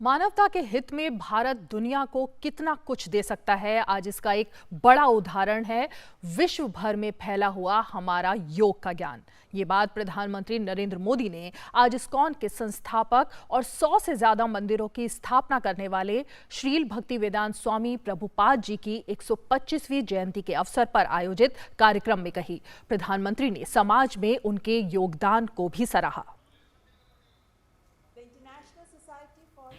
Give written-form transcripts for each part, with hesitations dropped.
मानवता के हित में भारत दुनिया को कितना कुछ दे सकता है, आज इसका एक बड़ा उदाहरण है विश्व भर में फैला हुआ हमारा योग का ज्ञान। ये बात प्रधानमंत्री नरेंद्र मोदी ने आज इस्कॉन के संस्थापक और 100 से ज्यादा मंदिरों की स्थापना करने वाले श्रील भक्तिवेदांत स्वामी प्रभुपाद जी की 125वीं जयंती के अवसर पर आयोजित कार्यक्रम में कही। प्रधानमंत्री ने समाज में उनके योगदान को भी सराहा।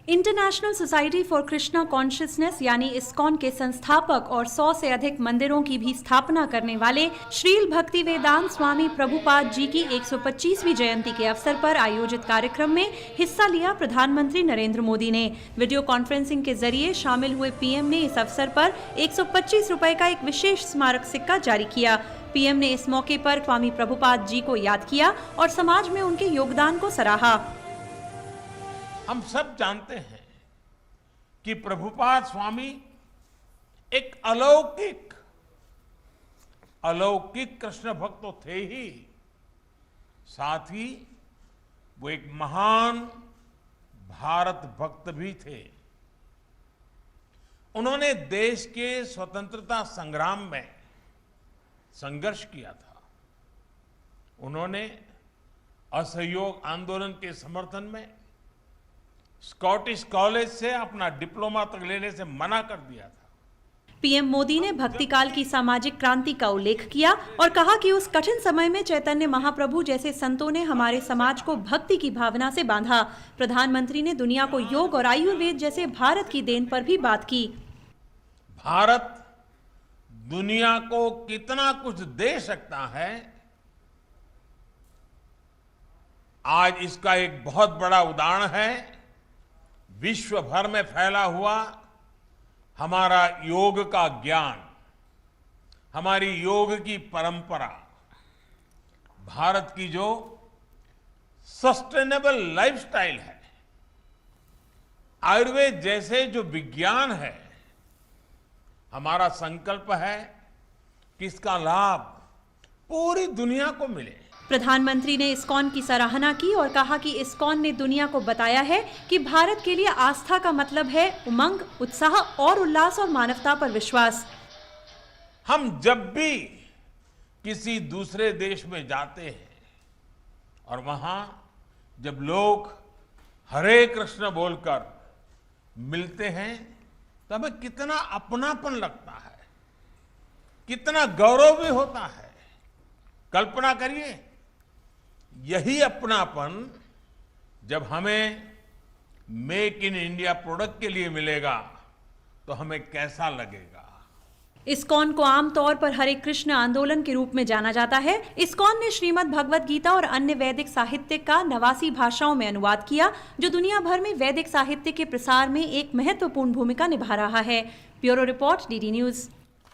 International society for Krishna consciousness यानी इस्कॉन के संस्थापक और 100 से अधिक मंदिरों की भी स्थापना करने वाले श्रील भक्तिवेदांत स्वामी प्रभुपाद जी की 125वीं जयंती के अवसर पर आयोजित कार्यक्रम में हिस्सा लिया। प्रधानमंत्री नरेंद्र मोदी ने वीडियो कॉन्फ्रेंसिंग के जरिए शामिल हुए पीएम ने इस अवसर पर 125 रुपए का एक विशेष स्मारक सिक्का जारी किया। पीएम ने इस मौके पर स्वामी प्रभुपाद जी को याद किया और समाज में उनके योगदान को सराहा। हम सब जानते हैं कि प्रभुपाद स्वामी एक अलौकिक कृष्ण भक्त तो थे ही, साथ ही वो एक महान भारत भक्त भी थे। उन्होंने देश के स्वतंत्रता संग्राम में संघर्ष किया था। उन्होंने असहयोग आंदोलन के समर्थन में स्कॉटिश कॉलेज से अपना डिप्लोमा तक लेने से मना कर दिया था। पीएम मोदी ने भक्ति काल की सामाजिक क्रांति का उल्लेख किया और कहा कि उस कठिन समय में चैतन्य महाप्रभु जैसे संतों ने हमारे समाज को भक्ति की भावना से बांधा। प्रधानमंत्री ने दुनिया को योग और आयुर्वेद जैसे भारत की देन पर भी बात की। भारत दुनिया को कितना कुछ दे सकता है, आज इसका एक बहुत बड़ा उदाहरण है विश्व भर में फैला हुआ हमारा योग का ज्ञान, हमारी योग की परंपरा, भारत की जो सस्टेनेबल लाइफस्टाइल है, आयुर्वेद जैसे जो विज्ञान है। हमारा संकल्प है कि इसका लाभ पूरी दुनिया को मिले। प्रधानमंत्री ने इस्कॉन की सराहना की और कहा कि इस्कॉन ने दुनिया को बताया है कि भारत के लिए आस्था का मतलब है उमंग, उत्साह और उल्लास और मानवता पर विश्वास। हम जब भी किसी दूसरे देश में जाते हैं और वहां जब लोग हरे कृष्ण बोलकर मिलते हैं तो हमें कितना अपनापन लगता है, कितना गौरव भी होता है। कल्पना करिए, यही अपनापन जब हमें मेक इन इंडिया प्रोडक्ट के लिए मिलेगा तो हमें कैसा लगेगा। इस्कॉन को आमतौर पर हरे कृष्ण आंदोलन के रूप में जाना जाता है। इस्कॉन ने श्रीमद् भगवद गीता और अन्य वैदिक साहित्य का 89 भाषाओं में अनुवाद किया, जो दुनिया भर में वैदिक साहित्य के प्रसार में एक महत्वपूर्ण भूमिका निभा रहा है। Bureau report, DD news.